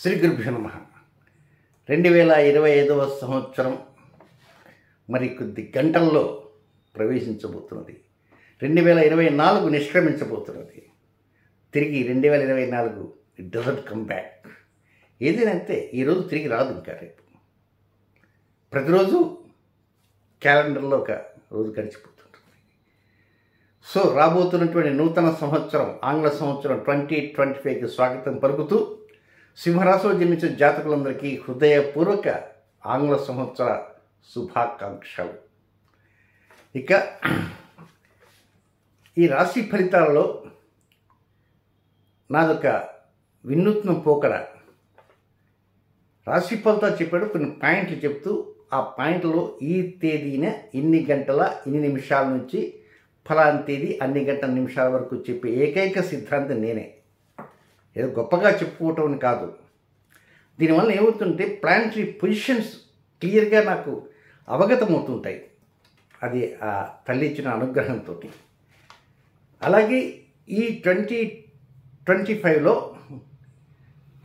శ్రీ గురుభ్యో నమః. 2025వ సంవత్సరం మరి కొద్ది గంటల్లో ప్రవేశించబోతున్నది. 2024 నిష్క్రమించబోతున్నది. తిరిగి 2024 ఇట్ డజంట్ కమ్ బ్యాక్. ఏదైనా అంతే, ఈరోజు తిరిగి రాదు. ఇంకా రేపు ప్రతిరోజు క్యాలెండర్లో ఒక రోజు గడిచిపోతుంటుంది. సో రాబోతున్నటువంటి నూతన సంవత్సరం, ఆంగ్ల సంవత్సరం 2025కి స్వాగతం పలుకుతూ సింహరాశిలో జన్మించిన జాతకులందరికీ హృదయపూర్వక ఆంగ్ల సంవత్సర శుభాకాంక్షలు. ఇక ఈ రాశి ఫలితాలలో నాదొక వినూత్న పోకడ. రాశి ఫలితాలు చెప్పాడు, కొన్ని పాయింట్లు చెప్తూ ఆ పాయింట్లో ఈ తేదీన ఇన్ని గంటల ఇన్ని నిమిషాల నుంచి ఫలాని తేదీ అన్ని గంటల నిమిషాల వరకు చెప్పే ఏకైక సిద్ధాంతం నేనే. ఏదో గొప్పగా చెప్పుకోవటం కాదు. దీనివల్ల ఏమవుతుంటే ప్లానటరీ పొజిషన్స్ క్లియర్గా నాకు అవగతమవుతుంటాయి. అది ఆ తల్లి ఇచ్చిన అనుగ్రహంతో. అలాగే ఈ 2025లో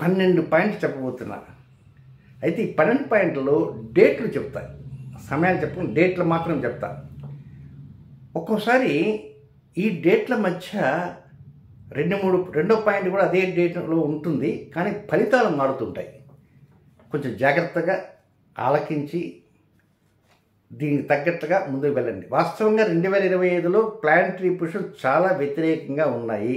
12 పాయింట్లు చెప్పబోతున్నా. అయితే ఈ 12 పాయింట్లలో డేట్లు చెప్తా, సమయాలు చెప్పను, డేట్లు మాత్రం చెప్తా. ఒక్కోసారి ఈ డేట్ల మధ్య రెండో పాయింట్ కూడా అదే డేట్లో ఉంటుంది, కానీ ఫలితాలు మారుతుంటాయి. కొంచెం జాగ్రత్తగా ఆలకించి దీనికి తగ్గట్టుగా ముందుకు వెళ్ళండి. వాస్తవంగా 2025లో ప్లానటరీ పొజిషన్ చాలా వ్యతిరేకంగా ఉన్నాయి.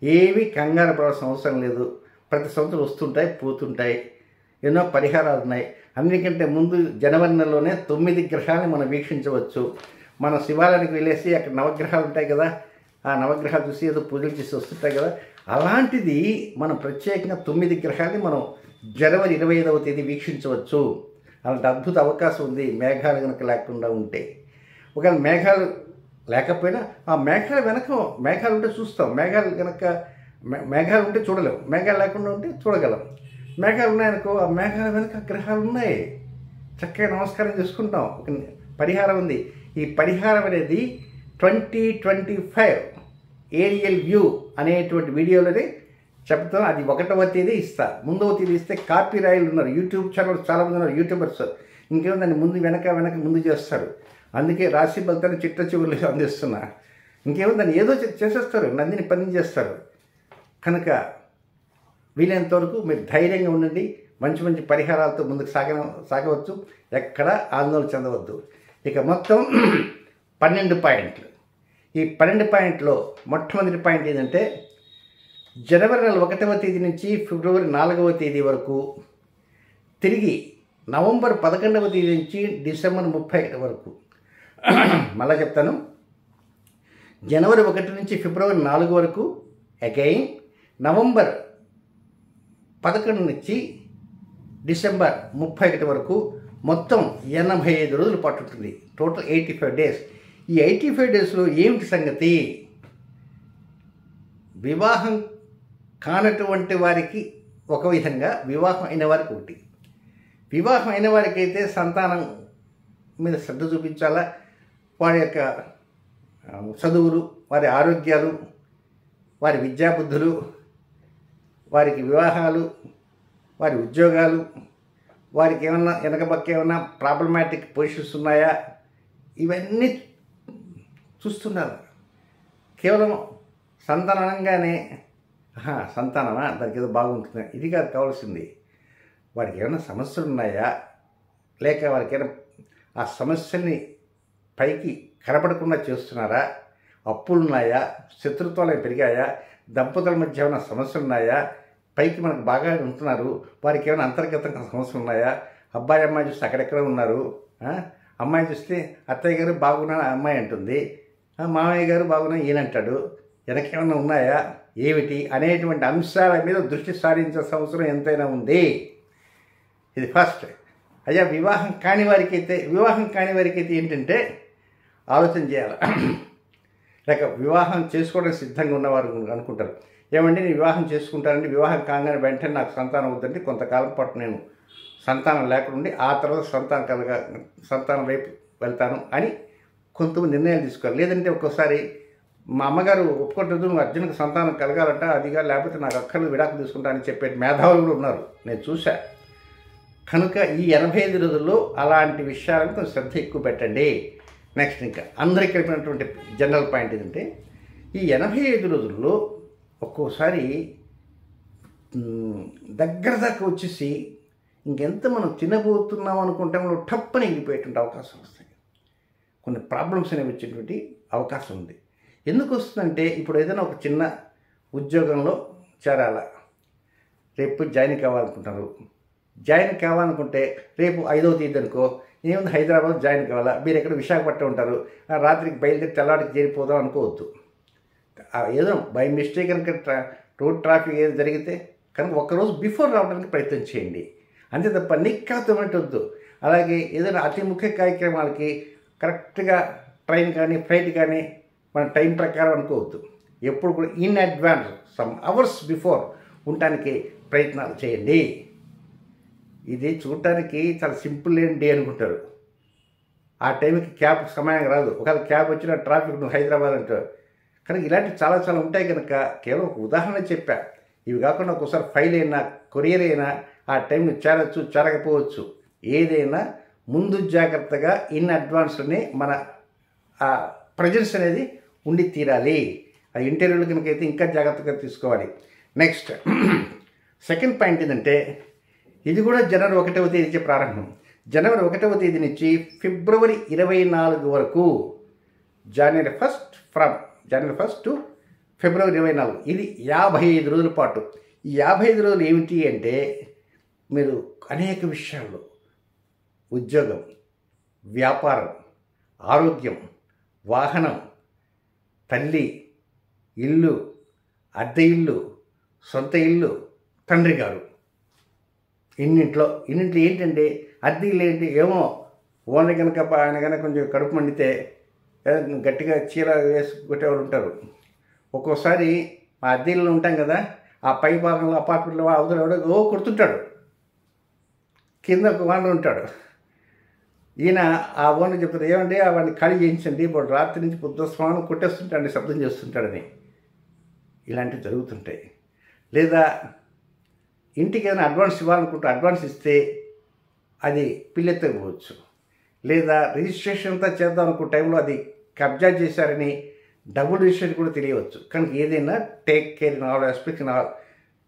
ఏమీ కంగారు పడాల్సిన అవసరం లేదు. ప్రతి సంవత్సరం వస్తుంటాయి, పోతుంటాయి. ఎన్నో పరిహారాలు ఉన్నాయి. అన్నిటికంటే ముందు జనవరి నెలలోనే 9 గ్రహాలను మనం వీక్షించవచ్చు. మన శివాలయానికి వెళ్ళేసి అక్కడ నవగ్రహాలు ఉంటాయి కదా, ఆ నవగ్రహాలు చూసి ఏదో పూజలు చేసి వస్తుంటాయి కదా, అలాంటిది మనం ప్రత్యేకంగా 9 గ్రహాలని మనం జనవరి 25వ తేదీ వీక్షించవచ్చు. అలాంటి అద్భుత అవకాశం ఉంది. మేఘాలు కనుక లేకుండా ఉంటే, ఒకవేళ మేఘాలు లేకపోయినా ఆ మేఘాల వెనక మేఘాలు ఉంటే చూస్తాం. మేఘాలు ఉంటే చూడలేం, మేఘాలు లేకుండా ఉంటే చూడగలం. మేఘాలు ఉన్నాయనుకో, ఆ మేఘాల వెనక గ్రహాలు ఉన్నాయి, చక్కగా నమస్కారం చేసుకుంటాం. ఒక పరిహారం ఉంది. ఈ పరిహారం అనేది 2025 ఏరియల్ వ్యూ అనేటువంటి వీడియోలోనే చెప్తాను. అది 1వ తేదీ ఇస్తా. ముందవ తేదీ ఇస్తే కాపీ రాయలు ఉన్నారు, యూట్యూబ్ ఛానల్ చాలామంది ఉన్నారు, యూట్యూబర్స్. ఇంకేమో దాన్ని వెనక ముందు చేస్తారు. అందుకే రాశి ఫలితాన్ని చిట్ట చివరిలో అందిస్తున్నా. ఇంకేమో దాన్ని ఏదో చేసేస్తారు, నందిని పని చేస్తారు. కనుక వీలైనంత వరకు మీరు ధైర్యంగా ఉండండి. మంచి మంచి పరిహారాలతో ముందుకు సాగవచ్చు. ఎక్కడ ఆందోళన చెందవద్దు. ఇక మొత్తం 12 పాయింట్లు. ఈ 12 పాయింట్లో మొట్టమొదటి పాయింట్ ఏంటంటే, జనవరి నెల 1వ తేదీ నుంచి ఫిబ్రవరి 4వ తేదీ వరకు, తిరిగి నవంబర్ 11వ తేదీ నుంచి డిసెంబర్ 31 వరకు. మళ్ళా చెప్తాను. జనవరి 1 నుంచి ఫిబ్రవరి 4 వరకు, అగైన్ నవంబర్ 11 నుంచి డిసెంబర్ 31 వరకు, మొత్తం 85 రోజులు పట్టుతుంది. Total 85 days. ఈ 85 డేస్లో ఏమిటి సంగతి? వివాహం కానటువంటి వారికి ఒక విధంగా, వివాహం అయిన వారికి ఒకటి. వివాహం అయిన వారికి అయితే సంతానం మీద శ్రద్ధ చూపించాలా. వారి యొక్క చదువులు, వారి ఆరోగ్యాలు, వారి విద్యాబుద్ధులు, వారికి వివాహాలు, వారి ఉద్యోగాలు, వారికి ఏమన్నా వెనకబక్క ఏమన్నా ప్రాబ్లమాటిక్ పొజిషన్స్ ఉన్నాయా, ఇవన్నీ చూస్తున్నారు. కేవలం సంతానం అనగానే సంతానమా, దానికి ఏదో బాగుంటుంది, ఇది కాదు కావాల్సింది. వారికి ఏమైనా సమస్యలు ఉన్నాయా, లేక వారికి ఏమైనా ఆ సమస్యల్ని పైకి కనపడకుండా చేస్తున్నారా, అప్పులు ఉన్నాయా, శత్రుత్వాలు పెరిగాయా, దంపతుల మధ్య ఏమైనా సమస్యలు ఉన్నాయా, పైకి మనకు బాగా ఉంటున్నారు, వారికి ఏమైనా అంతర్గతంగా సమస్యలు ఉన్నాయా, అబ్బాయి అమ్మాయి చూస్తే అక్కడెక్కడ ఉన్నారు, అమ్మాయి చూస్తే అత్తయ్య గారు బాగున్నా అమ్మాయి అంటుంది, మామయ్య గారు బాగున్నా ఈయనంటాడు, వెనకేమన్నా ఉన్నాయా ఏమిటి అనేటువంటి అంశాల మీద దృష్టి సారించాల్సిన అవసరం ఎంతైనా ఉంది. ఇది ఫస్ట్. అయ్యా వివాహం కాని వారికైతే ఏంటంటే ఆలోచన చేయాలి. లేక వివాహం చేసుకోవడానికి సిద్ధంగా ఉన్నవారు అనుకుంటారు, ఏమండి నేను వివాహం చేసుకుంటానండి, వివాహం కాగానే వెంటనే నాకు సంతానం అవుతుందంటే కొంతకాలం పాటు నేను సంతానం లేకుండా ఆ తర్వాత సంతానం వైపు వెళ్తాను అని కొంతమంది నిర్ణయాలు తీసుకోవాలి. లేదంటే ఒక్కోసారి మా అమ్మగారు ఒప్పుకుంటుంది, నువ్వు అర్జున్కి సంతానం కలగాలంట, అదిగా లేకపోతే నాకు అక్కర్లు విడాకులు తీసుకుంటా అని చెప్పే మేధావులు కూడా ఉన్నారు, నేను చూశా. కనుక ఈ 85 రోజుల్లో అలాంటి విషయాలకు కొంచెం శ్రద్ధ ఎక్కువ పెట్టండి. నెక్స్ట్ ఇంకా అందరికీ కలిపినటువంటి జనరల్ పాయింట్ ఏంటంటే, ఈ 85 రోజుల్లో ఒక్కోసారి దగ్గర దాకా వచ్చేసి ఇంకెంత మనం తినబోతున్నాం అనుకుంటే మనం టప్పని ఎగిరిపోయేటువంటి అవకాశం వస్తాయి. కొన్ని ప్రాబ్లమ్స్ అనేవి వచ్చేటువంటి అవకాశం ఉంది. ఎందుకు వస్తుందంటే, ఇప్పుడు ఏదైనా ఒక చిన్న ఉద్యోగంలో చేరాల, రేపు జాయిన్ కావాలనుకుంటారు. జాయిన్ కావాలనుకుంటే రేపు 5వ తేదీ అనుకో, ఏముంది హైదరాబాద్ జాయిన్ కావాలా, మీరు ఎక్కడ విశాఖపట్నం ఉంటారు, రాత్రికి బయలుదేరి తెల్లాడికి చేరిపోదాం అనుకోవద్దు. ఏదో బై మిస్టేక్ కనుక రోడ్ ట్రాఫిక్ ఏదో జరిగితే కనుక ఒక్కరోజు బిఫోర్ రావడానికి ప్రయత్నం చేయండి, అంతే తప్ప నిక్కాతమట్టొద్దు. అలాగే ఏదైనా అతి ముఖ్య కార్యక్రమాలకి కరెక్ట్గా ట్రైన్ కానీ ఫ్లైట్ కానీ మన టైం ప్రకారం అనుకోవద్దు. ఎప్పుడు కూడా in advance some hours before ఉండటానికి ప్రయత్నాలు చేయండి. ఇది చూడటానికి చాలా సింపుల్ లేని డే అనుకుంటారు, ఆ టైంకి క్యాబ్ సమయానికి రాదు. ఒకవేళ క్యాబ్ వచ్చిన ట్రాఫిక్ నువ్వు హైదరాబాద్ అంటారు. కనుక ఇలాంటివి చాలా చాలా ఉంటాయి. కనుక కేవలం ఒక ఉదాహరణ చెప్పా. ఇవి కాకుండా ఒక్కోసారి ఫైల్ అయినా కొరియర్ అయినా ఆ టైం చేరచ్చు చేరకపోవచ్చు. ఏదైనా ముందు జాగ్రత్తగా ఇన్ అడ్వాన్స్లోనే మన ఆ ప్రజెన్స్ అనేది ఉండి తీరాలి. ఆ ఇంటర్వ్యూలు కనుకైతే ఇంకా జాగ్రత్తగా తీసుకోవాలి. నెక్స్ట్ సెకండ్ పాయింట్ ఏంటంటే, ఇది కూడా జనవరి 1వ తేదీ నుంచి ప్రారంభం. జనవరి 1వ తేదీ నుంచి ఫిబ్రవరి 24 వరకు, జనవరి 1 టు ఫిబ్రవరి 24, ఇది 55 రోజుల పాటు. ఈ 55 రోజులు ఏమిటి అంటే, మీరు అనేక విషయాల్లో ఉద్యోగం, వ్యాపారం, ఆరోగ్యం, వాహనం, తల్లి, ఇల్లు, అద్దె ఇల్లు, సొంత ఇల్లు, తండ్రి గారు, ఇన్నింట్లో ఏంటంటే అద్దె ఇల్లు ఏంటి, ఏమో ఓన్లీ కనుక ఆయన కనుక కొంచెం కడుపు మండితే గట్టిగా చీర వేసి కొట్టేవాళ్ళు ఉంటారు. ఒక్కోసారి మా అద్దె ఇల్లు ఉంటాం కదా, ఆ పై భాగంలో అపార్ట్మెంట్లో అవతల కొడుతుంటాడు, కింద ఒక ఓనర్ ఉంటాడు. ఈయన ఆ ఓనర్ చెప్తారు, ఏమంటే వాడిని ఖాళీ చేయించండి, ఇప్పుడు రాత్రి నుంచి పొద్దుస్వామి కొట్టేస్తుంటాడు, శబ్దం చేస్తుంటాడని. ఇలాంటివి జరుగుతుంటాయి. లేదా ఇంటికి ఏదైనా అడ్వాన్స్ ఇవ్వాలనుకుంటే అడ్వాన్స్ ఇస్తే అది పిల్లెత్తకపోవచ్చు. లేదా రిజిస్ట్రేషన్ అంతా చేద్దాం అనుకున్న టైంలో అది కబ్జా చేశారని డబుల్ రిజిస్ట్రేషన్ కూడా తెలియవచ్చు. కనుక ఏదైనా take care in all aspects,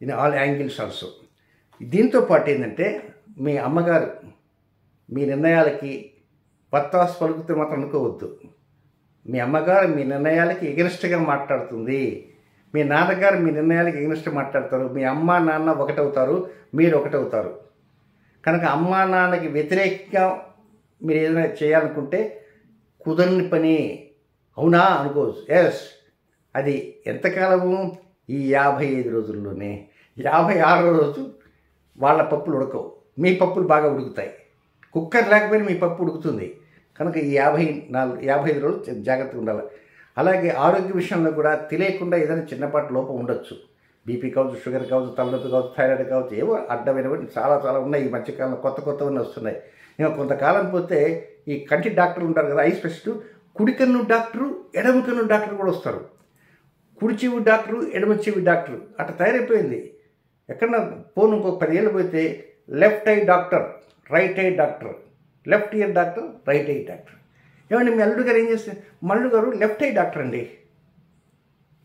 in all angles also. దీంతో పాటు ఏంటంటే, మీ అమ్మగారు మీ నిర్ణయాలకి వత్తాసు పలుకుతే మాత్రం అనుకోవద్దు. మీ అమ్మగారు మీ నిర్ణయాలకి ఎగెనిస్ట్గా మాట్లాడుతుంది, మీ నాన్నగారు మీ నిర్ణయాలకి ఎగెనిస్ట్ మాట్లాడతారు. మీ అమ్మ నాన్న ఒకటవుతారు, మీరు ఒకటవుతారు. కనుక అమ్మా నాన్నకి వ్యతిరేకంగా మీరు ఏదైనా చేయాలనుకుంటే కుదరని పని, అవునా అనుకోవచ్చు. ఎస్, అది ఎంతకాలము, ఈ 55 రోజుల్లోనే. 56వ రోజు వాళ్ళ పప్పులు ఉడకవు, మీ పప్పులు బాగా ఉడుకుతాయి. కుక్కర్ లేకపోయినా మీ పప్పు ఉడుకుతుంది. కనుక ఈ 55 రోజులు జాగ్రత్తగా ఉండాలి. అలాగే ఆరోగ్య విషయంలో కూడా తెలియకుండా ఏదైనా చిన్నపాటి లోపం ఉండొచ్చు. బీపీ కావచ్చు, షుగర్ కావచ్చు, తలనొప్పి కావచ్చు, థైరాయిడ్ కావచ్చు, ఏవో అడ్డమైనవి చాలా చాలా ఉన్నాయి. ఈ మధ్యకాలంలో కొత్తవన్నీ వస్తున్నాయి. ఇంకా కొంతకాలం పోతే ఈ కంటి డాక్టర్లు ఉంటారు కదా, ఐ స్పెషలిస్ట్, కుడి కన్ను డాక్టరు, ఎడమ కన్ను డాక్టర్ కూడా వస్తారు. కుడి చెవి డాక్టరు, ఎడమ చెవి డాక్టరు, అట్లా తయారైపోయింది. ఎక్కడన్నా పోను ఇంకొక 10 ఏళ్ళు పోతే left I doctor, right I doctor, left ear doctor, right I doctor. ఏమండి మీ అల్లుడు గారు ఏం చేస్తారు, మల్లుడు గారు లెఫ్ట్ ఐ డాక్టర్ అండి.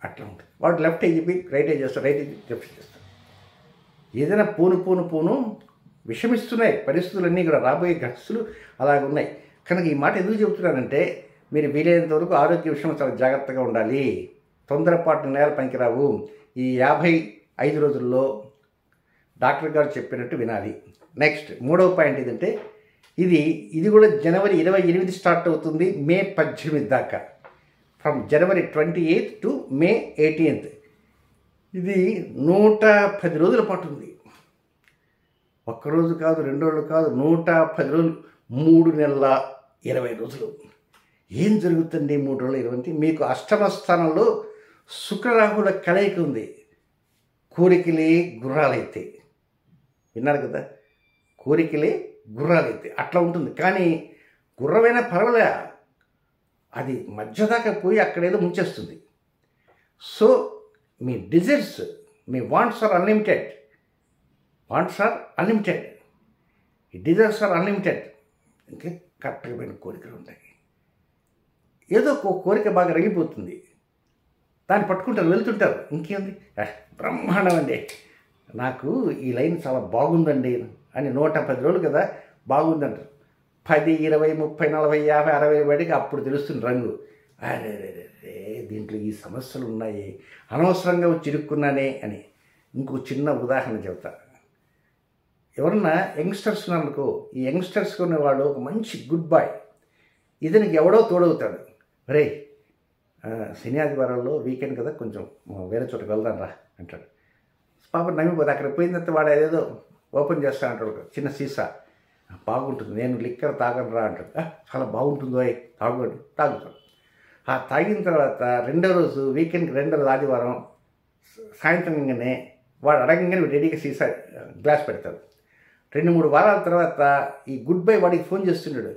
అట్లా ఉంటుంది. వాడు లెఫ్ట్ ఐ చెప్పి రైట్ ఐ చేస్తారు, రైట్ ఐ లెఫ్ట్ చేస్తారు. ఏదైనా పోను విషమిస్తున్నాయి పరిస్థితులన్నీ కూడా, రాబోయే గ్రహస్థులు అలాగే ఉన్నాయి. కనుక ఈ మాట ఎందుకు చెబుతున్నానంటే, మీరు వీలైనంత వరకు ఆరోగ్య విషయంలో చాలా జాగ్రత్తగా ఉండాలి. తొందరపాటు నిర్ణయాలు పనికిరావు. ఈ 55 రోజుల్లో డాక్టర్ గారు చెప్పినట్టు వినాలి. నెక్స్ట్ 3వ పాయింట్ ఏంటంటే, ఇది కూడా జనవరి 28 స్టార్ట్ అవుతుంది, మే 18 దాకా. ఫ్రమ్ జనవరి 28 టు మే 18. ఇది 110 రోజుల పాటు ఉంది. ఒక్కరోజు కాదు, 2 రోజులు కాదు, 110 రోజులు, 3 నెలల 20 రోజులు. ఏం జరుగుతుంది 3 రోజుల 20? మీకు అష్టమ స్థానంలో శుక్రరాహుల కలయిక ఉంది. కోరికలే గుర్రాలైతే, విన్నారు కదా, కోరికలే గుర్రాలైతే అట్లా ఉంటుంది. కానీ గుర్రమైనా పర్వాలే, అది మధ్య దాకా పోయి అక్కడేదో ముంచేస్తుంది. సో మీ డిజైర్స్, మీ వాంట్స్ ఆర్ అన్లిమిటెడ్. ఈ డిజైర్స్ ఆర్ అన్లిమిటెడ్. ఇంకా కరెక్ట్గా పోయిన కోరికలు ఉంటాయి. ఏదో ఒక కోరిక బాగా రగిపోతుంది, దాన్ని పట్టుకుంటారు, వెళ్తుంటారు. ఇంకేంది, బ్రహ్మాండం అండి, నాకు ఈ లైన్ చాలా బాగుందండి అని 110 రోజులు కదా బాగుందంటారు. 10, 20, 30, 40, 50, 60 వాడికి అప్పుడు తెలుస్తుంది రంగు. అరే దీంట్లో ఈ సమస్యలు ఉన్నాయి, అనవసరంగా చిరుక్కున్నానే అని. ఇంకో చిన్న ఉదాహరణ చెబుతా. ఎవరన్నా యంగ్స్టర్స్ ఉన్నారనుకో, ఈ యంగ్స్టర్స్ ఉన్నవాడు ఒక మంచి గుడ్ బాయ్, ఇతనికి ఎవడో తోడవుతాడు. రే శని ఆదివారాల్లో వీకెండ్ కదా, కొంచెం వేరే చోటకి వెళ్దాం రా అంటాడు. పాపం నమ్మిపోతే అక్కడ పోయిన తర్వాత వాడు ఏదో ఓపెన్ చేస్తానంటాడు, చిన్న సీసా, బాగుంటుంది, నేను లిక్కర్ తాగను రా అంటాడు. చాలా బాగుంటుందో తాగుతాడు. ఆ తాగిన తర్వాత రెండో రోజు వీకెండ్కి, రెండో రోజు ఆదివారం సాయంత్రంగానే వాడు అడగంగానే రెడీగా సీసా గ్లాస్ పెడతాడు. 2-3 వారాల తర్వాత ఈ గుడ్ బై వాడికి ఫోన్ చేస్తున్నాడు,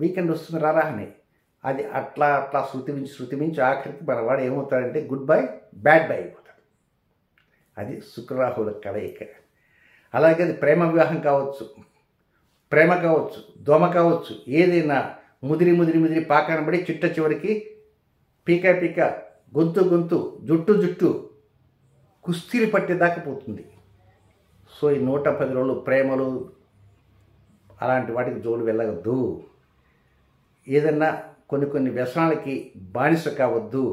వీకెండ్ వస్తుంది రారా అని. అది అట్లా శృతి మించి ఆఖరికి మన వాడు ఏమవుతాడంటే గుడ్ బై బ్యాడ్ బై అయిపోతాడు. అది శుక్రరాహుల కలయిక. అలాగే అది ప్రేమ వివాహం కావచ్చు, ప్రేమ కావచ్చు, దోమ కావచ్చు, ఏదైనా ముదిరి పాకనబడి చిట్ట చివరికి పీక గొంతు జుట్టు కుస్తీలు పట్టేదాకా పోతుంది. సో ఈ 110 రోజులు ప్రేమలు అలాంటి వాటికి జోలు వెళ్ళవద్దు. ఏదన్నా కొన్ని వ్యసనాలకి బానిస కావద్దు.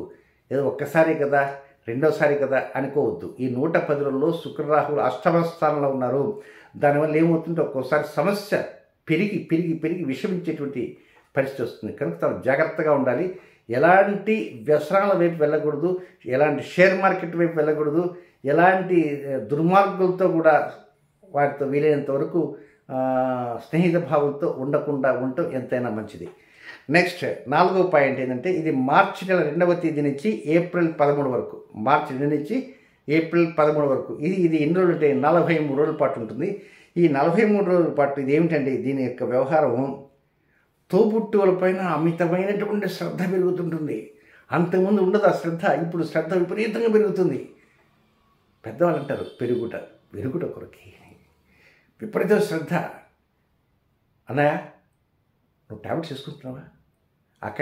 ఏదో ఒక్కసారి కదా, రెండోసారి కదా అనుకోవద్దు. ఈ 110 రోజుల్లో శుక్రరాహులు అష్టమ స్థానంలో ఉన్నారు. దానివల్ల ఏమవుతుంటే ఒక్కోసారి సమస్య పెరిగి విషమించేటువంటి పరిస్థితి వస్తుంది. కనుక చాలా జాగ్రత్తగా ఉండాలి. ఎలాంటి వ్యసనాల వైపు వెళ్ళకూడదు, ఎలాంటి షేర్ మార్కెట్ వైపు వెళ్ళకూడదు, ఎలాంటి దుర్మార్గులతో కూడా వాటితో వీలైనంత వరకు స్నేహిత భావంతో ఉండటం ఎంతైనా మంచిది. నెక్స్ట్ 4వ పాయింట్ ఏంటంటే, ఇది మార్చి నెల 2వ తేదీ నుంచి ఏప్రిల్ 13 వరకు, మార్చి 2 నుంచి ఏప్రిల్ 13 వరకు. ఇది ఎన్ని రోజులు అంటే 43 రోజుల పాటు ఉంటుంది. ఈ 43 రోజుల పాటు ఇది ఏమిటంటే, దీని యొక్క వ్యవహారం తోబుట్టువుల పైన అమితమైనటువంటి శ్రద్ధ పెరుగుతుంటుంది. అంతకుముందు ఉండదు ఆ శ్రద్ధ, ఇప్పుడు శ్రద్ధ విపరీతంగా పెరుగుతుంది. పెద్దవాళ్ళు అంటారు పెరుగుట కొరకి విపరీత శ్రద్ధ. అన్నయ్య నువ్వు టాబ్లెట్స్ వేసుకుంటున్నావా? అక్క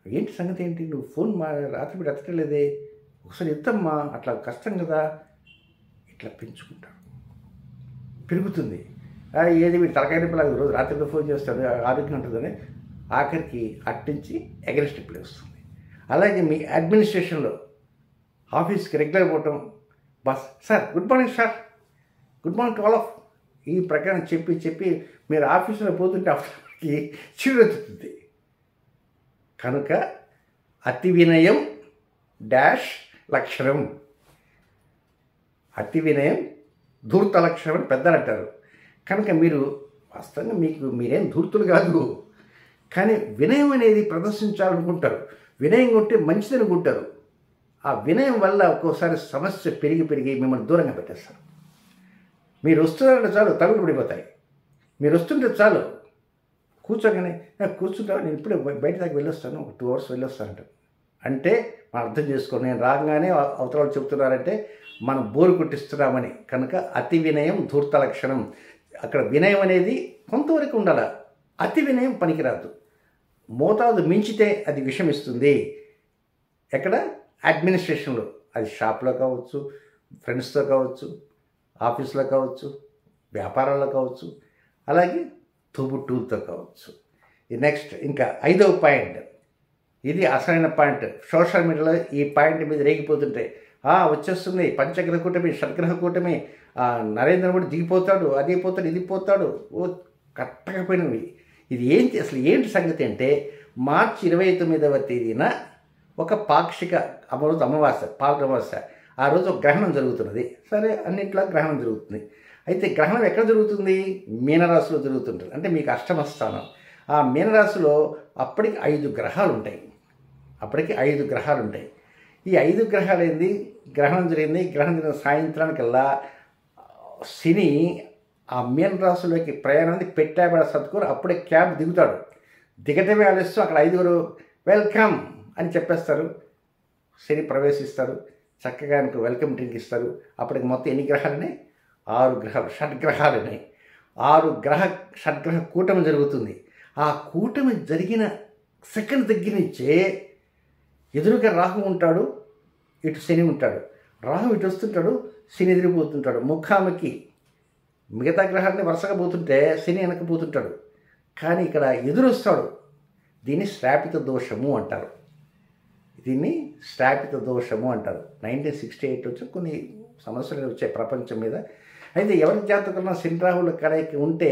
ఏంటి సంగతి ఏంటి, నువ్వు ఫోన్ రాత్రి ఎత్తలేదే, ఒకసారి ఎత్తమ్మా, అట్లా కష్టం కదా. ఇట్లా పెరుగుతుంది. ఏది వీడు తలకాయ నొప్పి రోజు రాత్రిలో ఫోన్ చేస్తాడు, ఆరోగ్యం ఉంటుందని ఆఖరికి అట్టించి అగెన్స్ట్ రిప్లై వస్తుంది. అలాగే మీ అడ్మినిస్ట్రేషన్లో ఆఫీస్కి రెగ్యులర్ పోవటం, bus sir good morning sir, good morning to all of, ఈ ప్రకారం చెప్పి మీరు ఆఫీసులో పోతుంటే అప్పటికి చిరుతుంది. కనుక అతి వినయం లక్షణం, అతి వినయం ధూర్త లక్షణం అని పెద్దలు అంటారు. కనుక మీరు వాస్తవంగా మీరేం ధూర్తులు కాదు, కానీ వినయం అనేది ప్రదర్శించాలనుకుంటారు. వినయం ఉంటే మంచిది అనుకుంటారు. ఆ వినయం వల్ల ఒక్కోసారి సమస్య పెరిగి మిమ్మల్ని దూరంగా పెట్టేస్తారు. మీరు వస్తున్నారంటే చాలు తగులు పడిపోతాయి. మీరు వస్తుంటే చాలు కూర్చోగానే కూర్చుంటాను, నేను ఇప్పుడే బయట దాకా వెళ్ళొస్తాను, ఒక 2 hours వెళ్ళొస్తానంట. అంటే మనం అర్థం చేసుకోండి, నేను రాగానే అవతల చెప్తున్నారంటే మనం బోరు కొట్టిస్తున్నామని. కనుక అతి వినయం ధూర్త లక్షణం. అక్కడ వినయం అనేది కొంతవరకు ఉండాలి, అతి వినయం పనికిరాదు. మోతాదు మించితే అది విషమిస్తుంది. ఎక్కడ అడ్మినిస్ట్రేషన్లో, అది షాప్లో కావచ్చు, ఫ్రెండ్స్తో కావచ్చు, ఆఫీస్లో కావచ్చు, వ్యాపారాల్లో కావచ్చు, అలాగే తోబుట్టువులతో కావచ్చు. నెక్స్ట్ ఇంకా 5వ పాయింట్, ఇది అసలైన పాయింట్. సోషల్ మీడియాలో ఈ పాయింట్ మీద రేగిపోతుంటే వచ్చేస్తుంది పంచగ్రహ కూటమి, షడ్గ్రహ కూటమి, నరేంద్ర మోడీ దిగిపోతాడు, అది పోతాడు, ఇది పోతాడు, కట్టకపోయినవి. ఇది అసలు ఏంటి సంగతి అంటే, మార్చి 29వ తేదీన ఒక పాక్షిక అమావాస్య, పాల్గొమావాస్య, ఆ రోజు ఒక గ్రహణం జరుగుతున్నది. సరే, అన్నింటిలో గ్రహణం జరుగుతుంది. అయితే గ్రహణం ఎక్కడ జరుగుతుంది? మీనరాశిలో జరుగుతుంటుంది. అంటే మీకు అష్టమ స్థానం. ఆ మీనరాశిలో అప్పటికి 5 గ్రహాలు ఉంటాయి. ఈ 5 గ్రహాలు ఏంది, గ్రహణం జరిగింది సాయంత్రానికల్లా శని ఆ మీనరాశిలోకి ప్రయాణాన్ని పెట్టాబడ సత్కూరు అప్పుడే క్యాబ్ దిగుతాడు. దిగటమే ఆలస్యం, అక్కడ 5 వెల్కమ్ అని చెప్పేస్తారు. శని ప్రవేశిస్తారు, చక్కగా ఆయనకు వెల్కమ్ డ్రింక్ ఇస్తారు. అప్పటికి మొత్తం ఎన్ని గ్రహాలున్నాయి? 6 గ్రహాలు, షడ్గ్రహాలున్నాయి. 6 షడ్గ్రహ కూటమి జరుగుతుంది. ఆ కూటమి జరిగిన సెకండ్ దగ్గర నుంచే ఎదురుగా రాహు ఉంటాడు, ఇటు శని ఉంటాడు. రాహు ఇటు వస్తుంటాడు, శని ఎదిరిపోతుంటాడు. ముఖాముఖి మిగతా గ్రహాన్ని వరుసగా పోతుంటే శని వెనకపోతుంటాడు, కానీ ఇక్కడ ఎదురొస్తాడు. దీన్ని శ్రాపిత దోషము అంటారు. దీన్ని శ్రాపిత దోషము అంటారు. 1968 వచ్చి కొన్ని సమస్యలు వచ్చాయి ప్రపంచం మీద. అయితే ఎవరి జాతకంలో శని రాహుల కలయిక ఉంటే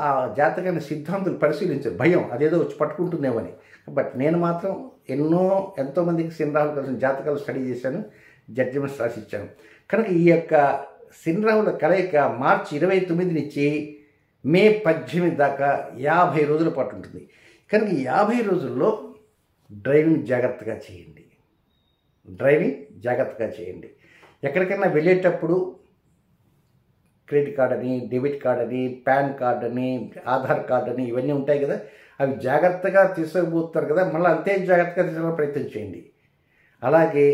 ఆ జాతకాన్ని సిద్ధాంతులు పరిశీలించారు. భయం అదేదో వచ్చి పట్టుకుంటుందేమని. బట్ నేను మాత్రం ఎంతోమందికి శని రాహులు కలిసిన జాతకాలు స్టడీ చేశాను, జడ్జిమెంట్స్ రాసిచ్చాను. కనుక ఈ యొక్క శని రాహుల కలయిక మార్చి 29 నుంచి మే 18 దాకా 50 రోజుల పాటు ఉంటుంది. కనుక ఈ 50 రోజుల్లో డ్రైవింగ్ జాగ్రత్తగా చేయండి. ఎక్కడికైనా వెళ్ళేటప్పుడు క్రెడిట్ కార్డ్ అని, డెబిట్ కార్డ్ అని, పాన్ కార్డ్ అని, ఆధార్ కార్డ్ అని ఇవన్నీ ఉంటాయి కదా, అవి జాగ్రత్తగా తీసుకుపోతారు కదా, మళ్ళీ అంతే జాగ్రత్తగా తీసుకునే ప్రయత్నం చేయండి. అలాగే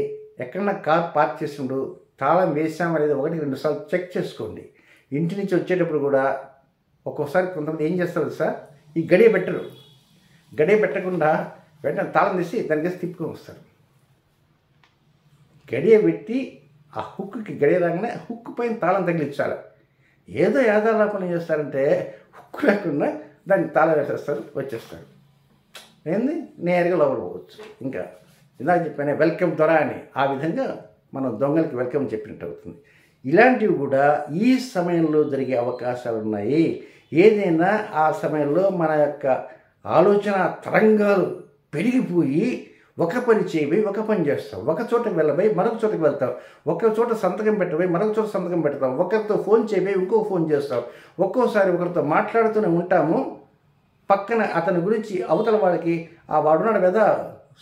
ఎక్కడన్నా కార్ పార్క్ చేసినప్పుడు తాళం వేసామా లేదా 1-2 సార్లు చెక్ చేసుకోండి. ఇంటి నుంచి వచ్చేటప్పుడు కూడా ఒక్కోసారి కొంతమంది ఏం చేస్తారు సార్, ఈ గడియ పెట్టకుండా వెంటనే తాళం తీసి దానికి తిప్పుకొని వస్తారు. గడియ పెట్టి ఆ హుక్కి గడియ రాగానే హుక్ పైన తాళం తగిలించాలి. ఏదో యాదాలాపన చేస్తారంటే హుక్కు లేకుండా దానికి తాళం వేసేస్తారు, వచ్చేస్తారు. ఏంది నేరుగా లోపల పోవచ్చు. ఇంకా ఇందాక చెప్పానే వెల్కమ్ దొర అని, ఆ విధంగా మనం దొంగలకి వెల్కమ్ చెప్పినట్టు అవుతుంది. ఇలాంటివి కూడా ఈ సమయంలో జరిగే అవకాశాలు ఉన్నాయి. ఏదైనా ఆ సమయంలో మన యొక్క ఆలోచన తరంగాలు పెరిగిపోయి ఒక పని చేయబోయి ఒక పని చేస్తాం, ఒక చోటకి వెళ్ళబోయి మరొక చోటకి వెళ్తాం, ఒక చోట సంతకం పెట్టబోయి మరొక చోట సంతకం పెడతాం, ఒకరితో ఫోన్ చేయబోయి ఇంకో ఫోన్ చేస్తాం, ఒక్కోసారి ఒకరితో మాట్లాడుతూనే ఉంటాము, పక్కన అతని గురించి అవతల వాడికి వాడున్నాడు కదా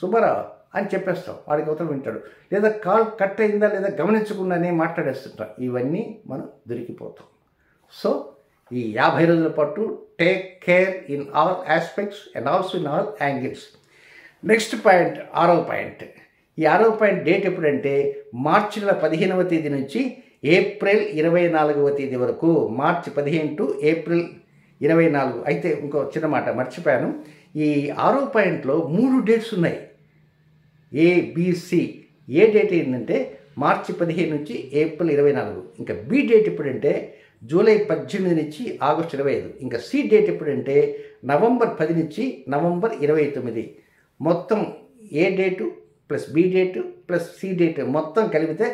సుబ్బారా అని చెప్పేస్తాం, వాడికి అవతల వింటాడు, లేదా కాల్ కట్ అయిందా లేదా గమనించకుండానే మాట్లాడేస్తుంటాం. ఇవన్నీ మనం దొరికిపోతాం. సో ఈ 50 రోజుల పాటు take care in all aspects and also in all angles. Next point, 6వ పాయింట్. ఈ 6వ పాయింట్ డేట్ ఎప్పుడంటే మార్చి 15వ తేదీ నుంచి ఏప్రిల్ 24వ తేదీ వరకు. మార్చి 15 టు ఏప్రిల్ 24. అయితే ఇంకో చిన్న మాట మర్చిపోయాను, ఈ 6వ పాయింట్లో 3 డేట్స్ ఉన్నాయి, ఏబిసి. ఏ డేట్ ఏంటంటే మార్చి 15 నుంచి ఏప్రిల్ 24. ఇంకా బి డేట్ ఎప్పుడంటే జూలై 18 నుంచి ఆగస్టు 25. ఇంకా సి డేట్ ఎప్పుడంటే నవంబర్ 10 నుంచి నవంబర్ 29. మొత్తం A date plus B date plus C date మొత్తం కలిపితే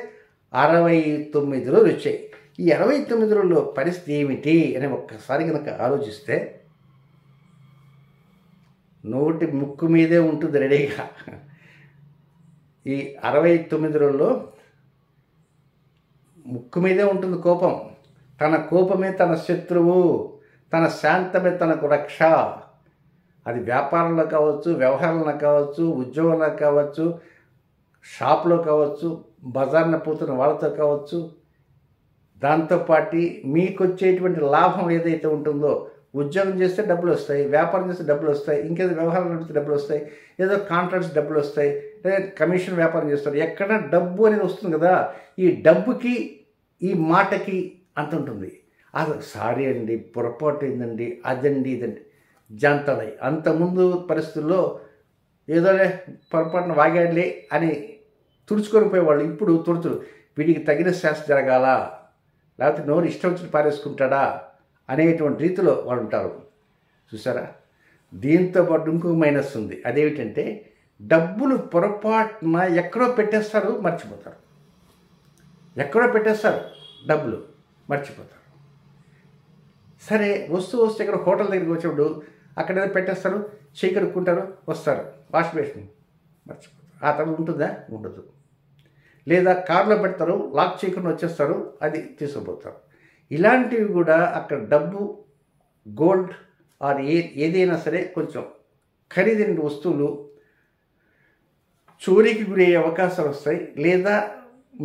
69 రోజులు వచ్చాయి. ఈ 69 రోజుల్లో పరిస్థితి ఏమిటి అని ఒక్కసారి కనుక ఆలోచిస్తే నోటి ముక్కు మీదే ఉంటుంది రెడీగా. ఈ 69 రోజుల్లో ముక్కు మీదే ఉంటుంది కోపం. తన కోపమే తన శత్రువు, తన శాంతమే తనకు రక్ష. అది వ్యాపారంలో కావచ్చు, వ్యవహారంలో కావచ్చు, ఉద్యోగంలో కావచ్చు, షాప్లో కావచ్చు, బజార్న పోతున్న వాళ్ళతో కావచ్చు. దాంతోపాటు మీకు వచ్చేటువంటి లాభం ఏదైతే ఉంటుందో, ఉద్యోగం చేస్తే డబ్బులు వస్తాయి, వ్యాపారం చేస్తే డబ్బులు వస్తాయి, ఇంకేదో వ్యవహారం నడిపితే డబ్బులు వస్తాయి, ఏదో కాంట్రాక్ట్స్ డబ్బులు వస్తాయి, లేదా కమిషన్ వ్యాపారం చేస్తారు, ఎక్కడ డబ్బు అనేది వస్తుంది కదా. ఈ డబ్బుకి ఈ మాటకి అంత ఉంటుంది. అది సారీ అండి, పొరపాటు అయిందండి, అదండి ఇదండి జంటలై. అంతకుముందు పరిస్థితుల్లో ఏదోలే పొరపాటున వాగాడులే అని తుడుచుకొని పోయేవాళ్ళు. ఇప్పుడు తుడుచుడు, వీడికి తగిన శాస్త్ర జరగాల, లేకపోతే నోరు ఇష్టం వచ్చి పారేసుకుంటాడా అనేటువంటి రీతిలో వాళ్ళు ఉంటారు. చూసారా? దీంతో పాటు ఇంకొక మైనస్ ఉంది. అదేమిటంటే డబ్బులు పొరపాటున ఎక్కడో పెట్టేస్తారు, మర్చిపోతారు. ఎక్కడో పెట్టేస్తారు, డబ్బులు మర్చిపోతారు. సరే, వస్తూ ఇక్కడ హోటల్ దగ్గరికి వచ్చినప్పుడు అక్కడ ఏదో పెట్టేస్తారు, చేయి కడుక్కుంటారు, వస్తారు, వాష్ బేసిన్ మర్చిపోతారు. ఆ తర్వాత ఉంటుందా? ఉండదు. లేదా కారులో పెడతారు, లాక్ చేయకుండా వచ్చేస్తారు, అది తీసుకుపోతారు. ఇలాంటివి కూడా అక్కడ డబ్బు, గోల్డ్ ఆర్ ఏదైనా సరే కొంచెం ఖరీదైన వస్తువులు చోరీకి గురయ్యే అవకాశాలు వస్తాయి. లేదా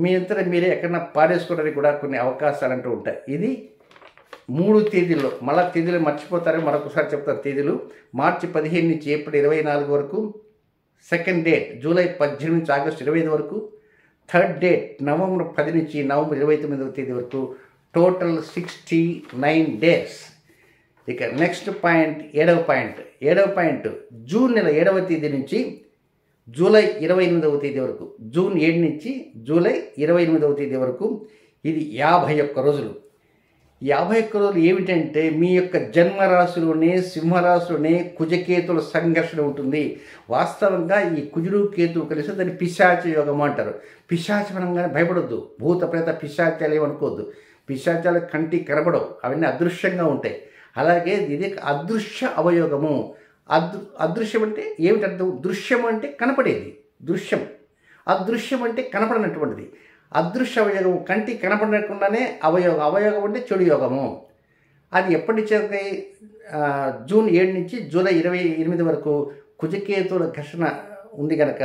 మీ అంతటా మీరే ఎక్కడన్నా పారేసుకోవడానికి కూడా కొన్ని అవకాశాలు అంటూ ఉంటాయి. ఇది 3 తేదీల్లో. మళ్ళీ తేదీలు మర్చిపోతారు, మరొకసారి చెప్తారు తేదీలు. మార్చి 15 నుంచి ఏప్రిల్ 24 వరకు సెకండ్ డేట్ జూలై 18 నుంచి ఆగస్టు 25 వరకు, థర్డ్ డేట్ నవంబర్ 10 నుంచి నవంబర్ 29వ తేదీ వరకు, టోటల్ 69 డేస్. ఇక నెక్స్ట్ పాయింట్, ఏడవ పాయింట్ జూన్ నెల 7వ తేదీ నుంచి జూలై 28వ తేదీ వరకు, జూన్ 7 నుంచి జూలై 28వ తేదీ వరకు, ఇది 51 రోజులు. 51 రోజులు ఏమిటంటే మీ యొక్క జన్మరాశిలోనే సింహరాశిలోనే కుజకేతుల సంఘర్షణ ఉంటుంది. వాస్తవంగా ఈ కుజుడు కేతువు కలిసి దాన్ని పిశాచ యోగం అంటారు. పిశాచపరంగానే భయపడొద్దు. భూత ప్రేత పిశాచాలు ఏమనుకోవద్దు. పిశాచాలు కంటి కనబడవు, అవన్నీ అదృశ్యంగా ఉంటాయి. అలాగే ఇది అదృశ్య అవయోగము. అదృశ్యం అంటే ఏమిటి అర్థం? దృశ్యం అంటే కనపడేది దృశ్యం, అదృశ్యం అంటే కనపడనటువంటిది. అదృశ్య అవయోగము కంటి కనపడకుండానే అవయోగం అంటే చెడు యోగము. అది ఎప్పటి నుంచి? జూన్ 7 నుంచి జూలై 28 వరకు కుజకేతువుల ఘర్షణ ఉంది కనుక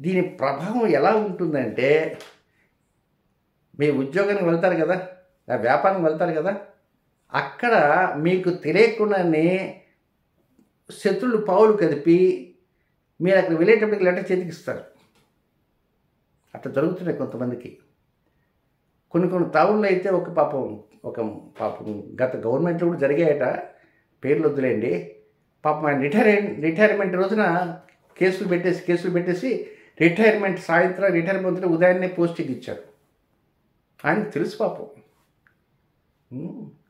దీని ప్రభావం ఎలా ఉంటుందంటే, మీ ఉద్యోగానికి వెళ్తారు కదా, వ్యాపారానికి వెళ్తారు కదా, అక్కడ మీకు తెలియకుండానే శత్రులు పావులు కదిపి మీరు అక్కడ వెళ్ళేటప్పటికి లెటర్ చేతికి ఇస్తారు. అట్లా జరుగుతున్నాయి కొంతమందికి. కొన్ని తావుల్లో అయితే ఒక పాపం గత గవర్నమెంట్లో కూడా జరిగాయట, పేర్లు వద్దులేండి. పాపం ఆయన రిటైర్మెంట్ రోజున కేసులు పెట్టేసి రిటైర్మెంట్ సాయంత్రం రిటైర్మెంట్ ఉదయాన్నే పోస్టింగ్ ఇచ్చారు. ఆయనకు తెలుసు పాపం.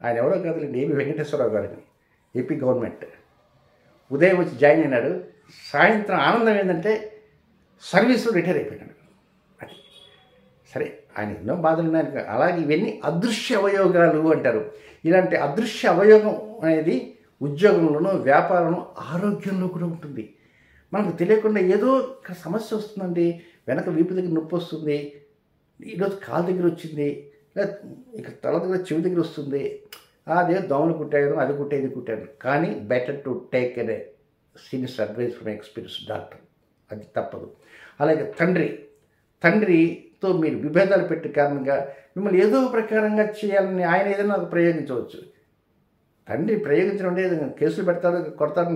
ఆయన ఎవరో కాదులేండి, ఏపీ వెంకటేశ్వరరావు గారిని, ఏపీ గవర్నమెంట్. ఉదయం వచ్చి జాయిన్ అయినాడు, సాయంత్రం ఆనందం ఏంటంటే సర్వీస్లో రిటైర్ అయిపోయినాడు. అది సరే, ఆయన ఎన్నో బాధలు ఉన్నాయి. అలాగే ఇవన్నీ అదృశ్య అవయోగాలు అంటారు. ఇలాంటి అదృశ్య అవయోగం అనేది ఉద్యోగంలోనూ వ్యాపారంలో ఆరోగ్యంలో కూడా ఉంటుంది. మనకు తెలియకుండా ఏదో ఇక్కడ సమస్య వస్తుందండి, వెనక వీపు దగ్గర నొప్పి వస్తుంది, ఈరోజు కాలు దగ్గర వచ్చింది, ఇక తల దగ్గర చెవి దగ్గర వస్తుంది, అదే దోమలు కుట్టాను, అది కుట్టాను, ఇది కుట్టాను. కానీ better to take an serious advice from experience doctor, అది తప్పదు. అలాగే తండ్రితో మీరు విభేదాలు పెట్టే కారణంగా మిమ్మల్ని ఏదో ప్రకారంగా చేయాలని ఆయన ఏదైనా ప్రయోగించవచ్చు. తండ్రి ప్రయోగించడం అంటే కేసులు పెడతాడు, కొడతాడు,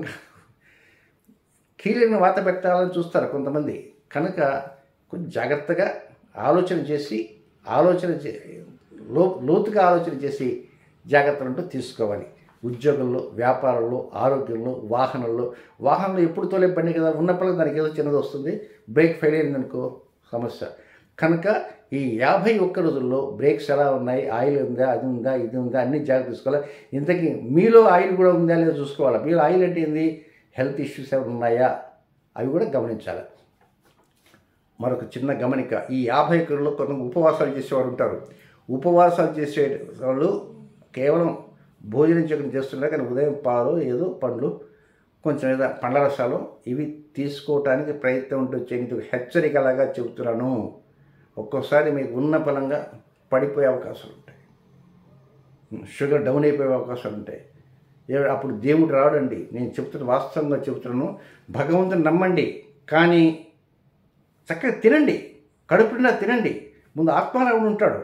కీలిన వాత పెట్టాలని చూస్తారు కొంతమంది. కనుక కొంచెం జాగ్రత్తగా లోతుగా ఆలోచన చేసి జాగ్రత్తలు తీసుకోవాలి. ఉద్యోగంలో, వ్యాపారంలో, ఆరోగ్యంలో, వాహనంలో ఎప్పుడు తోలే బండి కదా, ఉన్నప్పటికీ దానికి ఏదో చిన్నది వస్తుంది, బ్రేక్ ఫెయిల్ అయిందనుకో సమస్య. కనుక ఈ 51 రోజుల్లో బ్రేక్స్ ఎలా ఉన్నాయి, ఆయిల్ ఉందా, అది ఉందా, ఇది ఉందా, అన్ని జాగ్రత్త తీసుకోవాలి. ఇంతకీ మీలో ఆయిల్ కూడా ఉందా లేదా చూసుకోవాలి. మీలో ఆయిల్ అంటే ఏంది, హెల్త్ ఇష్యూస్ ఏమైనా ఉన్నాయా అవి కూడా గమనించాలి. మరొక చిన్న గమనిక, ఈ 51 రోజుల్లో కొంత ఉపవాసాలు చేసేవారు ఉంటారు. ఉపవాసాలు చేసే వాళ్ళు కేవలం భోజనం చేయడం చేస్తున్నారు, కానీ ఉదయం పాలు, ఏదో పండ్లు, కొంచెం ఏదో పండ్ల రసాలు ఇవి తీసుకోవటానికి ప్రయత్నం ఉంటుంది. చేయడానికి హెచ్చరికలాగా చెబుతున్నాను. ఒక్కోసారి మీకు ఉన్న బలంగా పడిపోయే అవకాశాలు ఉంటాయి, షుగర్ డౌన్ అయిపోయే అవకాశాలు ఉంటాయి. అప్పుడు దేవుడు రావడండి. నేను వాస్తవంగా చెబుతున్నాను. భగవంతుని నమ్మండి, కానీ చక్కగా తినండి, కడుపు నిండా తినండి. ముందు ఆత్మారాముడు ఉంటాడు.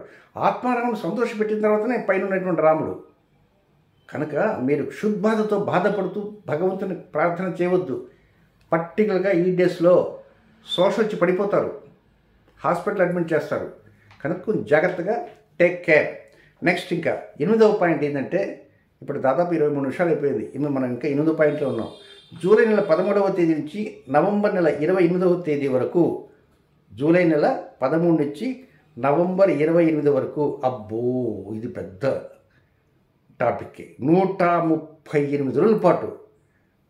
ఆత్మారాముడు సంతోషపెట్టిన తర్వాతనే పైన ఉన్నటువంటి రాముడు. కనుక మీరు క్షుద్బాధతో బాధపడుతూ భగవంతుని ప్రార్థన చేయవద్దు. పర్టికులర్గా ఈ డేస్లో శోష వచ్చి పడిపోతారు, హాస్పిటల్ అడ్మిట్ చేస్తారు. కనుక కొంచెం జాగ్రత్తగా టేక్ కేర్. నెక్స్ట్ ఇంకా 8వ పాయింట్ ఏంటంటే, ఇప్పుడు దాదాపు 23 నిమిషాలు అయిపోయింది. మనం ఇంకా 8వ పాయింట్లో ఉన్నాం. జూలై నెల 13వ తేదీ నుంచి నవంబర్ నెల 28వ తేదీ వరకు, జూలై నెల 13 నుంచి నవంబర్ 28 వరకు, అబ్బో ఇది పెద్ద టాపిక్. 138 రోజుల పాటు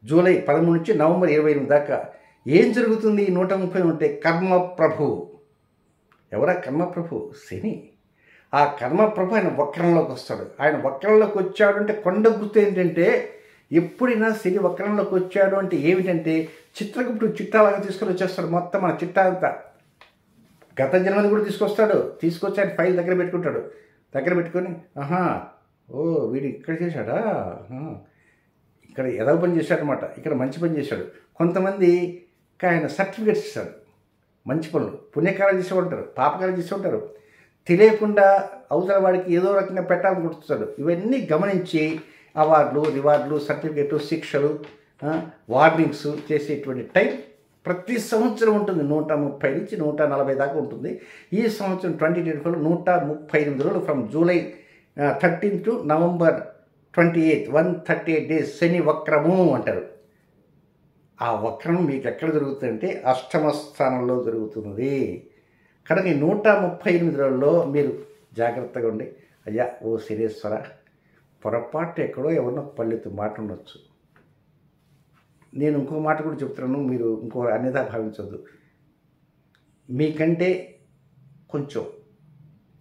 జూలై 13 నుంచి నవంబర్ 28 దాకా ఏం జరుగుతుంది? 130 ఉంటే కర్మప్రభు. ఎవరా కర్మప్రభు? శని. ఆ కర్మప్రభు ఆయన వక్రంలోకి వస్తాడు. ఆయన వక్రంలోకి వచ్చాడు అంటే కొండ గుర్తు ఏంటంటే, ఎప్పుడైనా శని వక్రంలోకి వచ్చాడు అంటే ఏమిటంటే, చిత్రగుప్తుడు చిట్టాలాగా తీసుకొని వచ్చేస్తాడు. మొత్తం మన చిట్టా అంతా గత జన్మది కూడా తీసుకొచ్చి ఆయన ఫైల్ దగ్గర పెట్టుకుంటాడు. దగ్గర పెట్టుకొని, వీడు ఇక్కడ చేశాడా, ఇక్కడ ఎదవ పని చేశాడనమాట, ఇక్కడ మంచి పని చేశాడు. కొంతమంది ఆయన సర్టిఫికేట్స్ ఇస్తాడు. మంచి పనులు, పుణ్యకార్యాలు చేసే ఉంటారు, పాపకార్యాలు చేసే ఉంటారు. తెలియకుండా అవతల వాడికి ఏదో రకంగా పెట్టాలని గుర్తుస్తాడు. ఇవన్నీ గమనించి అవార్డులు, రివార్డులు, సర్టిఫికేట్లు, శిక్షలు, వార్నింగ్స్ చేసేటువంటి టైం ప్రతి సంవత్సరం ఉంటుంది, 130 నుంచి 140 దాకా ఉంటుంది. ఈ సంవత్సరం 2024 138 రోజులు from July 13 to November 28, 138 days శని వక్రము అంటారు. ఆ వక్రం మీకు ఎక్కడ జరుగుతుందంటే అష్టమ స్థానంలో జరుగుతుంది. కనుక ఈ 138 రోజుల్లో మీరు జాగ్రత్తగా ఉండి, అయ్యా ఓ శనేశ్వర, పొరపాటు ఎక్కడో ఎవరినో పల్లెత్తు మాట ఉండొచ్చు. నేను ఇంకో మాట కూడా చెప్తున్నాను, మీరు ఇంకో అన్యథా భావించవద్దు. మీకంటే కొంచెం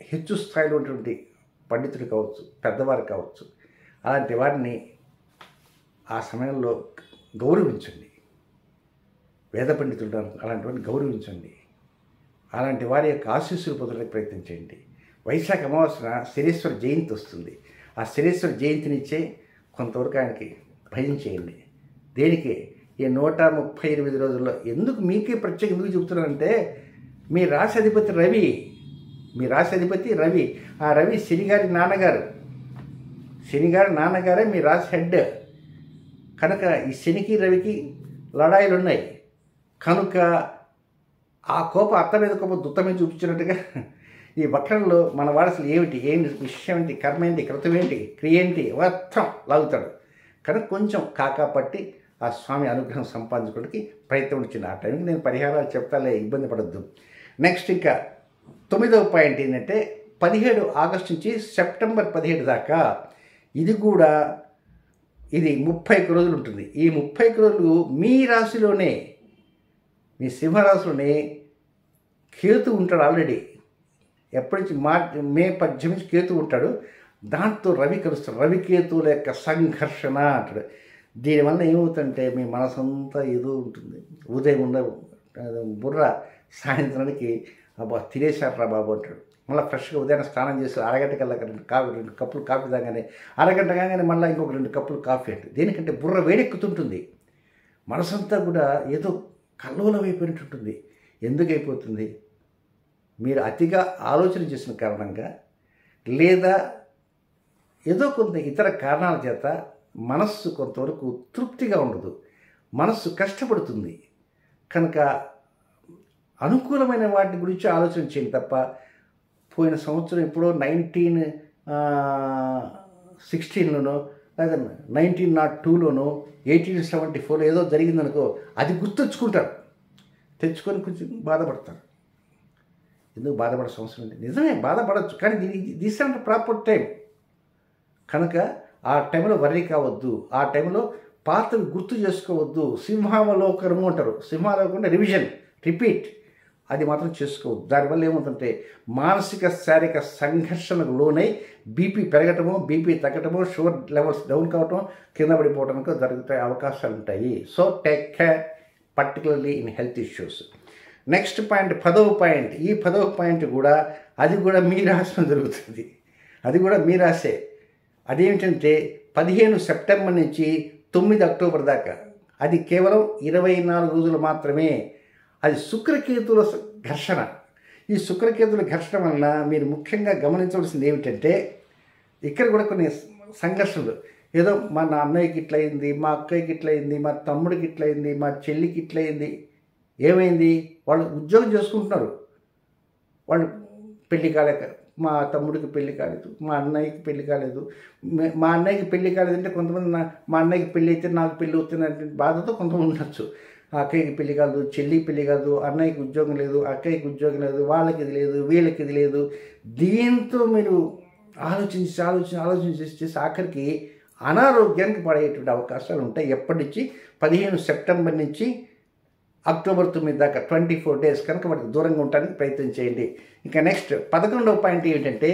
హెచ్చు స్థాయిలో ఉన్నటువంటి పండితులు కావచ్చు, పెద్దవారు కావచ్చు, అలాంటి వారిని ఆ సమయంలో గౌరవించండి. వేద పండితులు అలాంటి వారిని గౌరవించండి. అలాంటి వారి యొక్క ఆశీస్సులు పొందడానికి ప్రయత్నం చేయండి. వైశాఖ అమావాస్యన శనీశ్వర జయంతి వస్తుంది. ఆ శనీశ్వర జయంతినిచ్చే కొంతవరకు ఆయనకి భయం చేయండి. దేనికి? ఈ 138 రోజుల్లో ఎందుకు మీకే ప్రత్యేక ఎందుకు చెబుతున్నానంటే, మీ రాశి అధిపతి రవి, ఆ రవి శనిగారి నాన్నగారే మీ రాశి హెడ్. కనుక ఈ శనికి రవికి లడాయిలు ఉన్నాయి. కనుక ఆ కోప అత్త మీద కోప దుత్త మీద చూపించినట్టుగా ఈ వక్రంలో మన వాడు అసలు ఏంటి విషయం ఏంటి, కర్మ ఏంటి, కృతం ఏంటి, క్రియ ఏంటి మొత్తం లాగుతాడు. కనుక కొంచెం కాకా పట్టి ఆ స్వామి అనుగ్రహం సంపాదించుకోవడానికి ప్రయత్నం వచ్చింది. ఆ టైంకి నేను పరిహారాలు చెప్తాలే, ఇబ్బంది పడద్దు. నెక్స్ట్ ఇంకా 9వ పాయింట్ ఏంటంటే 17 ఆగస్టు నుంచి సెప్టెంబర్ 17 దాకా ఇది 30 రోజులు ఉంటుంది. ఈ 30 రోజులు మీ రాశిలోనే, మీ సింహరాశిలోనే కేతు ఉంటాడు. ఆల్రెడీ ఎప్పటి నుంచి మే 18 నుంచి కేతు ఉంటాడు. దాంతో రవి కలుస్తాడు. రవికేతువుల యొక్క సంఘర్షణ అంటాడు. దీనివల్ల ఏమవుతుందంటే మీ మనసంతా ఏదో ఉంటుంది. ఉదయం బుర్ర సాయంత్రానికి అబ్బా తినేశారా బాబు అంటాడు. మళ్ళీ ఫ్రెష్గా ఉదయాన్నే స్నానం చేసి అరగంట కల్లా 2 కప్పులు కాఫీ తాగానే, అరగంట కాగానే మళ్ళీ ఇంకొక 2 కప్పులు కాఫీ అంటే దేనికంటే బుర్ర వేడెక్కుతుంటుంది. మనసంతా కూడా ఏదో కల్లోలమైపోయినట్టుంటుంది. ఎందుకు అయిపోతుంది? మీరు అతిగా ఆలోచన చేసిన కారణంగా, లేదా ఏదో కొంత ఇతర కారణాల చేత మనస్సు కొంతవరకు తృప్తిగా ఉండదు, మనస్సు కష్టపడుతుంది. కనుక అనుకూలమైన వాటి గురించి ఆలోచన చేయండి తప్ప, పోయిన సంవత్సరం ఎప్పుడో 1916లోనో లేదా 1902లోనో 1874లో ఏదో జరిగిందనుకో, అది గుర్తొచ్చుకుంటారు, తెచ్చుకొని కొంచెం బాధపడతారు. ఎందుకు బాధపడాల్సిన అవసరం ఉంది? నిజమే బాధపడవచ్చు, కానీ దిస్ అంటే ప్రాపర్ టైం. కనుక ఆ టైంలో వర్రీ కావద్దు, ఆ టైంలో పాతవి గుర్తు చేసుకోవద్దు. సింహావలోకనము అంటారు. సింహావలోకనం అంటే రివిజన్, రిపీట్, అది మాత్రం చేసుకోవద్దు. దానివల్ల ఏమవుతుందంటే మానసిక శారీరక సంఘర్షణకు లోనై బీపీ పెరగటము, బీపీ తగ్గటము, షుగర్ లెవెల్స్ డౌన్ కావటం, కింద పడిపోవడానికి జరుగుతాయి, అవకాశాలు ఉంటాయి. So take care, particularly in health issues. Next point 10వ పాయింట్. ఈ 10వ పాయింట్ కూడా అది కూడా మీ రాశిలో జరుగుతుంది. అది కూడా మీ రాశే. అదేమిటంటే 15 సెప్టెంబర్ నుంచి 9 అక్టోబర్ దాకా. అది కేవలం 24 రోజులు మాత్రమే. అది శుక్రకేతుల ఘర్షణ. ఈ శుక్రకేతుల ఘర్షణ వలన మీరు ముఖ్యంగా గమనించవలసింది ఏమిటంటే, ఇక్కడ కూడా కొన్ని సంఘర్షణలు. ఏదో మా అన్నయ్యకి ఇట్లయింది, మా అక్కయ్యకి ఇట్లయింది, మా తమ్ముడికి ఇట్లయింది, మా చెల్లికి ఇట్లయింది. ఏమైంది? వాళ్ళు ఉద్యోగం చేసుకుంటున్నారు, వాళ్ళు పెళ్లి కాలేక, మా తమ్ముడికి పెళ్లి కాలేదు, మా అన్నయ్యకి పెళ్లి కాలేదు. మా అన్నయ్యకి పెళ్లి కాలేదంటే కొంతమంది మా అన్నయ్యకి పెళ్ళి అయితే నాకు పెళ్ళి అవుతుందంటే బాధతో కొంతమంది ఉండొచ్చు. అక్కయ్యకి పెళ్లి కాదు, చెల్లికి పెళ్లి కాదు, అన్నయ్యకి ఉద్యోగం లేదు, అక్కయ్యకి ఉద్యోగం లేదు, వాళ్ళకి ఇది లేదు, వీళ్ళకి ఇది లేదు. దీంతో మీరు ఆలోచించి చేసి ఆఖరికి అనారోగ్యానికి పడేటువంటి అవకాశాలు ఉంటాయి. ఎప్పటి నుంచి? 15 సెప్టెంబర్ నుంచి అక్టోబర్ 9 దాకా 24 డేస్. కనుక వాటికి దూరంగా ఉండడానికి ప్రయత్నం చేయండి. ఇంకా నెక్స్ట్ 11వ పాయింట్ ఏంటంటే,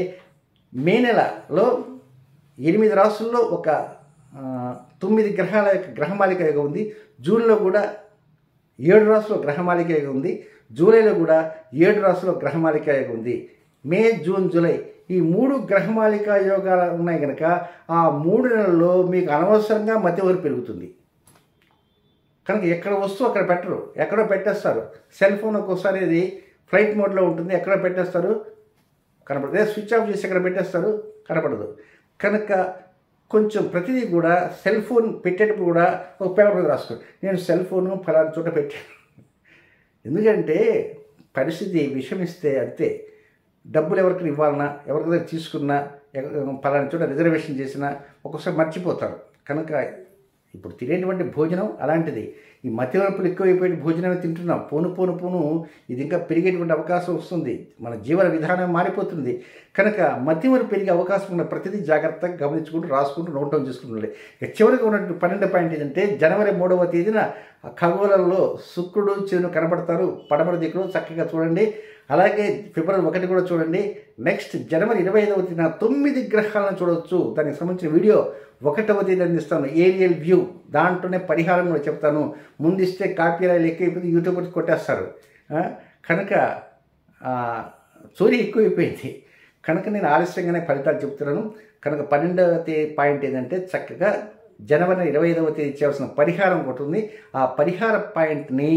మే నెలలో 8 రాసుల్లో ఒక 9 గ్రహాల యొక్క గ్రహమాలిక యోగం ఉంది. జూన్లో కూడా 7 రాసుల్లో గ్రహమాలిక యోగం ఉంది. జూలైలో కూడా 7 రాసుల్లో గ్రహమాలిక యోగం ఉంది. మే, జూన్, జూలై ఈ 3 గ్రహమాలిక యోగాలు ఉన్నాయి కనుక ఆ 3 నెలల్లో మీకు అనవసరంగా మధ్యవరి పెరుగుతుంది. కనుక ఎక్కడ వస్తువు అక్కడ పెట్టరు, ఎక్కడో పెట్టేస్తారు. సెల్ ఫోన్ ఒక్కోసారి అది ఫ్లైట్ మోడ్లో ఉంటుంది, ఎక్కడో పెట్టేస్తారు, కనపడదు. స్విచ్ ఆఫ్ చేసి ఎక్కడ పెట్టేస్తారు, కనపడదు. కనుక కొంచెం ప్రతిదీ కూడా సెల్ ఫోన్ పెట్టేటప్పుడు కూడా ఒక పేపర్ మీద రాసుకోండి, నేను సెల్ ఫోను ఫలానా చోట పెట్టాను, ఎందుకంటే పరిస్థితి విషమిస్తే అంతే. డబ్బులు ఎవరికి ఇవ్వాలన్నా, ఎవరికైనా తీసుకున్నా, పలానా చోట రిజర్వేషన్ చేసినా ఒక్కొక్కసారి మర్చిపోతారు. కనుక ఇప్పుడు తినేటువంటి భోజనం అలాంటిది. ఈ మతిమరుపులు ఎక్కువైపోయి భోజనమే తింటున్నాం. పోను ఇది ఇంకా పెరిగేటువంటి అవకాశం వస్తుంది. మన జీవన విధానం మారిపోతుంది. కనుక మతిమరుపు పెరిగే అవకాశం ఉన్న ప్రతిదీ జాగ్రత్తగా గమనించుకుంటూ, రాసుకుంటూ, నోట్ డౌన్ చేసుకుంటుండాలి. ఇక చివరికి ఉన్నటువంటి 12 పాయింట్ ఏంటంటే, జనవరి 3వ తేదీన ఖగోళంలో శుక్రుడు, చంద్రుడు కనబడతారు. పడమర దిక్కులో చక్కగా చూడండి. అలాగే ఫిబ్రవరి 1 కూడా చూడండి. నెక్స్ట్ జనవరి 25వ తేదీన 9 గ్రహాలను చూడవచ్చు. దానికి సంబంధించిన వీడియో 1వ తేదీ అందిస్తాను, ఏరియల్ వ్యూ. దాంట్లోనే పరిహారం కూడా చెప్తాను. ముందిస్తే కాపీరాయిలు ఎక్కువైపోతే యూట్యూబ్ కొట్టేస్తారు. కనుక చోరీ ఎక్కువైపోయింది. కనుక నేను ఆలస్యంగానే ఫలితాలు చెప్తున్నాను. కనుక 12వ పాయింట్ ఏంటంటే, చక్కగా జనవరి 25వ తేదీ ఇచ్చేవలసిన పరిహారం ఒకటి ఉంది. ఆ పరిహార పాయింట్ని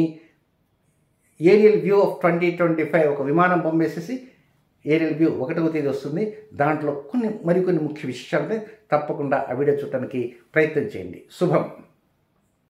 ఏరియల్ వ్యూ ఆఫ్ 2025 ఒక విమానం పంపేసేసి ఏరియల్ వ్యూ 1వ తేదీ వస్తుంది. దాంట్లో మరికొన్ని ముఖ్య విషయాలు తప్పకుండా ఆ వీడియో చూడటానికి ప్రయత్నం చేయండి. శుభం.